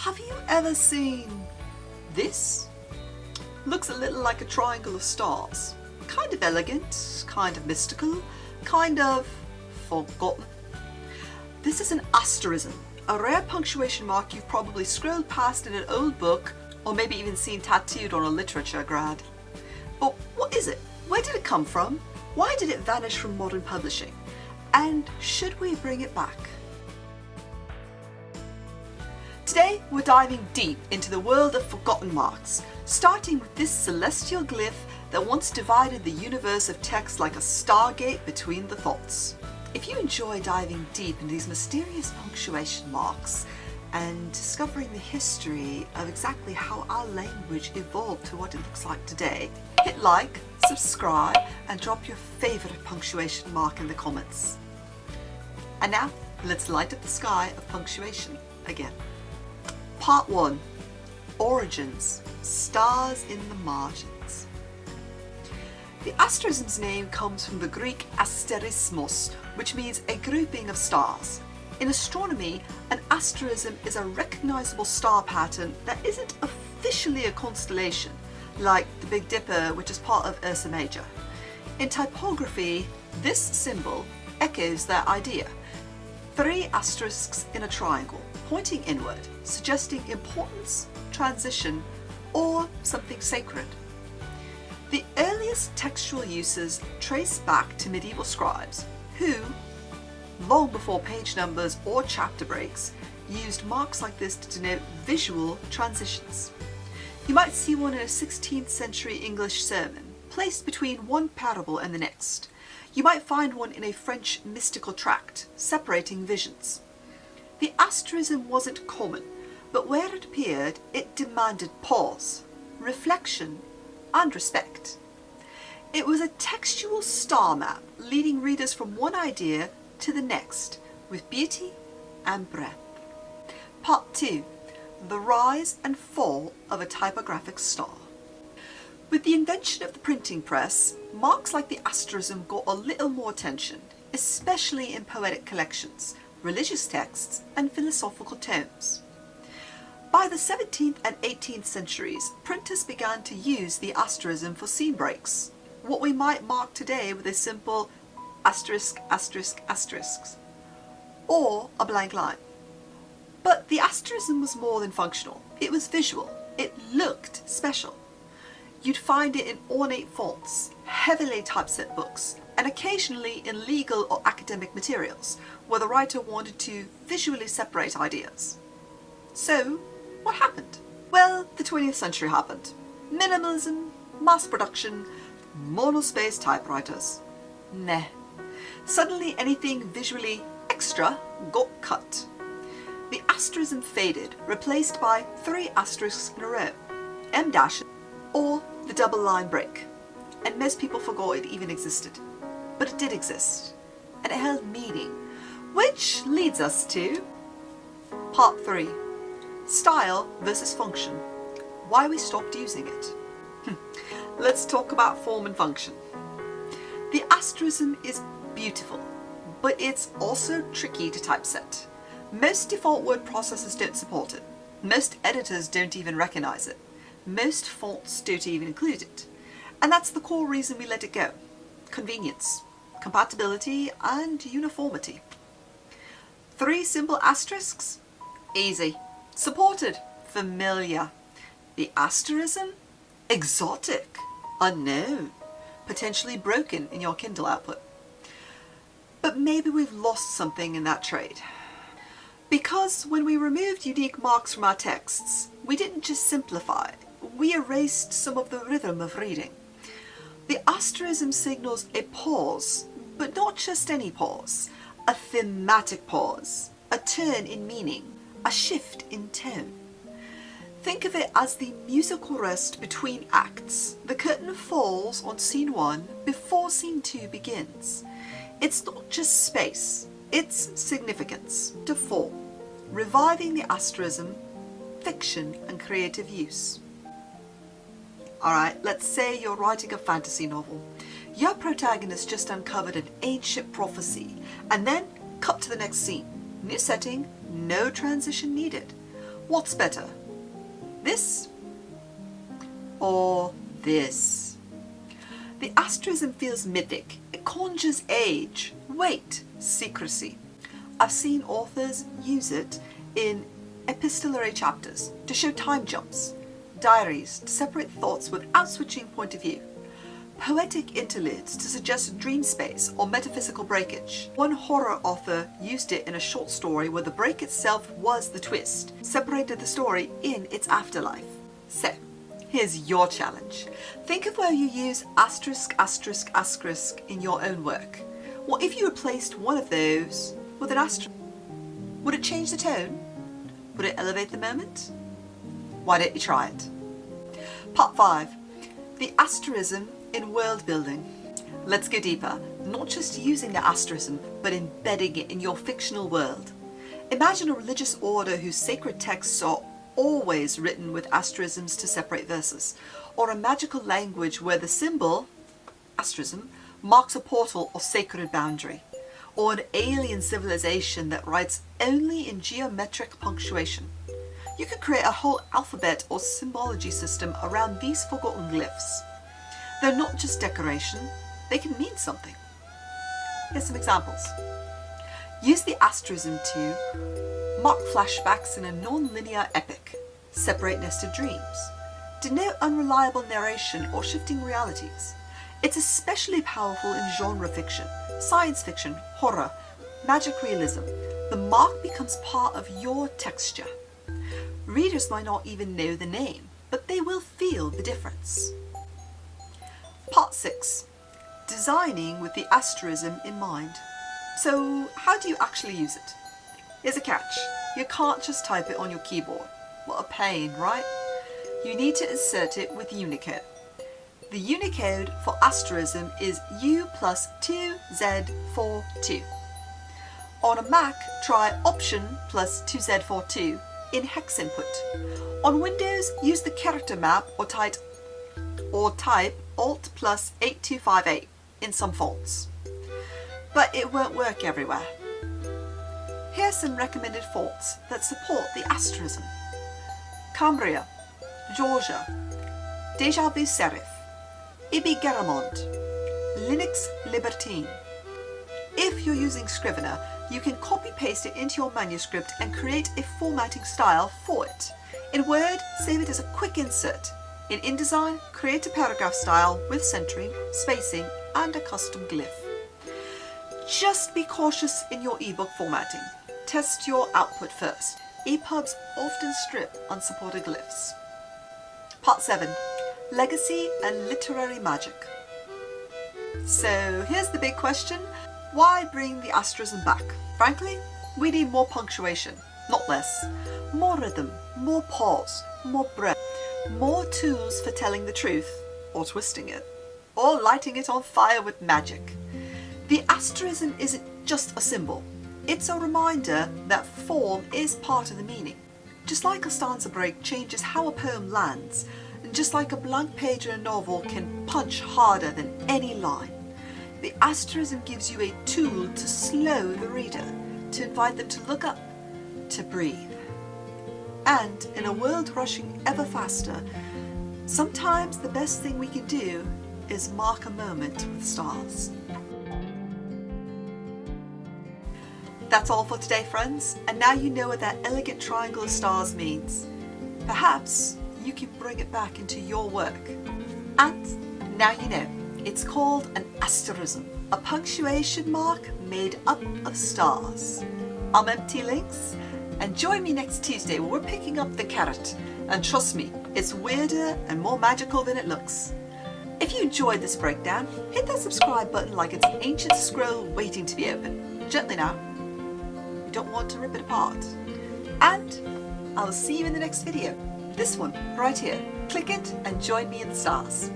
Have you ever seen this? Looks a little like a triangle of stars. Kind of elegant, kind of mystical, kind of forgotten. This is an asterism, a rare punctuation mark you've probably scrolled past in an old book or maybe even seen tattooed on a literature grad. But what is it? Where did it come from? Why did it vanish from modern publishing? And should we bring it back? Today we're diving deep into the world of forgotten marks, starting with this celestial glyph that once divided the universe of text like a stargate between the thoughts. If you enjoy diving deep into these mysterious punctuation marks and discovering the history of exactly how our language evolved to what it looks like today, hit like, subscribe and drop your favourite punctuation mark in the comments. And now let's light up the sky of punctuation again. Part 1. Origins. Stars in the margins. The asterism's name comes from the Greek asterismos, which means a grouping of stars. In astronomy, an asterism is a recognisable star pattern that isn't officially a constellation, like the Big Dipper, which is part of Ursa Major. In typography, this symbol echoes that idea. 3 asterisks in a triangle, pointing inward, suggesting importance, transition, or something sacred. The earliest textual uses trace back to medieval scribes who, long before page numbers or chapter breaks, used marks like this to denote visual transitions. You might see one in a 16th century English sermon, placed between one parable and the next. You might find one in a French mystical tract, separating visions. The asterism wasn't common, but where it appeared, it demanded pause, reflection, and respect. It was a textual star map, leading readers from one idea to the next, with beauty and breadth. Part 2. The rise and fall of a typographic star. With the invention of the printing press, marks like the asterism got a little more attention, especially in poetic collections, religious texts, and philosophical tomes. By the 17th and 18th centuries, printers began to use the asterism for scene breaks, what we might mark today with a simple asterisk, asterisk, asterisks, or a blank line. But the asterism was more than functional. It was visual. It looked special. You'd find it in ornate fonts, heavily typeset books, and occasionally in legal or academic materials, where the writer wanted to visually separate ideas. So, what happened? Well, the 20th century happened. Minimalism, mass production, monospace typewriters. Meh. Suddenly anything visually extra got cut. The asterism faded, replaced by 3 asterisks in a row, M dash, or the double line break. And most people forgot it even existed. But it did exist, and it held meaning, which leads us to Part 3. Style versus function. Why we stopped using it. Let's talk about form and function. The asterism is beautiful, but it's also tricky to typeset. Most default word processors don't support it. Most editors don't even recognize it. Most fonts don't even include it. And that's the core reason we let it go. Convenience, compatibility, and uniformity. 3 simple asterisks? Easy. Supported. Familiar. The asterism? Exotic. Unknown. Potentially broken in your Kindle output. But maybe we've lost something in that trade. Because when we removed unique marks from our texts, we didn't just simplify, we erased some of the rhythm of reading. The asterism signals a pause, but not just any pause, a thematic pause, a turn in meaning, a shift in tone. Think of it as the musical rest between acts. The curtain falls on scene 1 before scene 2 begins. It's not just space, it's significance to form, reviving the asterism, fiction and creative use. Alright, let's say you're writing a fantasy novel. Your protagonist just uncovered an ancient prophecy, and then cut to the next scene. New setting, no transition needed. What's better? This or this? The asterism feels mythic. It conjures age, weight, secrecy. I've seen authors use it in epistolary chapters to show time jumps, diaries to separate thoughts without switching point of view, poetic interludes to suggest dream space or metaphysical breakage. One horror author used it in a short story where the break itself was the twist, separated the story in its afterlife. So, here's your challenge. Think of where you use asterisk, asterisk, asterisk in your own work. What if you replaced one of those with an asterisk? Would it change the tone? Would it elevate the moment? Why don't you try it? Part 5. The asterism in world building. Let's go deeper, not just using the asterism, but embedding it in your fictional world. Imagine a religious order whose sacred texts are always written with asterisms to separate verses, or a magical language where the symbol, asterism, marks a portal or sacred boundary, or an alien civilization that writes only in geometric punctuation. You could create a whole alphabet or symbology system around these forgotten glyphs. They're not just decoration, they can mean something. Here's some examples. Use the asterism to mark flashbacks in a non-linear epic, separate nested dreams, denote unreliable narration or shifting realities. It's especially powerful in genre fiction, science fiction, horror, magic realism. The mark becomes part of your texture. Readers might not even know the name, but they will feel the difference. Part 6. Designing with the asterism in mind. So how do you actually use it? Here's a catch. You can't just type it on your keyboard. What a pain, right? You need to insert it with Unicode. The Unicode for asterism is U+2Z42. On a Mac, try Option +2Z42 in hex input. On Windows, use the character map or type Alt +8258 in some fonts. But it won't work everywhere. Here are some recommended fonts that support the asterism. Cambria, Georgia, Deja Vu Serif, Ibi Garamond, Lynx Libertine. If you're using Scrivener, you can copy-paste it into your manuscript and create a formatting style for it. In Word, save it as a quick insert. In InDesign, create a paragraph style with centering, spacing, and a custom glyph. Just be cautious in your ebook formatting. Test your output first. EPUBs often strip unsupported glyphs. Part 7. Legacy and literary magic. So here's the big question. Why bring the asterism back? Frankly, we need more punctuation, not less. More rhythm, more pause, more breath. More tools for telling the truth, or twisting it, or lighting it on fire with magic. The asterism isn't just a symbol. It's a reminder that form is part of the meaning. Just like a stanza break changes how a poem lands, and just like a blank page in a novel can punch harder than any line, the asterism gives you a tool to slow the reader, to invite them to look up, to breathe. And in a world rushing ever faster, sometimes the best thing we can do is mark a moment with stars. That's all for today, friends, and now you know what that elegant triangle of stars means. Perhaps you can bring it back into your work. And now you know, it's called an asterism, a punctuation mark made up of stars. I'm Empty Lynx, and join me next Tuesday where we're picking up the carrot. And trust me, it's weirder and more magical than it looks. If you enjoyed this breakdown, hit that subscribe button like it's an ancient scroll waiting to be opened. Gently now. You don't want to rip it apart. And I'll see you in the next video. This one, right here. Click it and join me in the stars.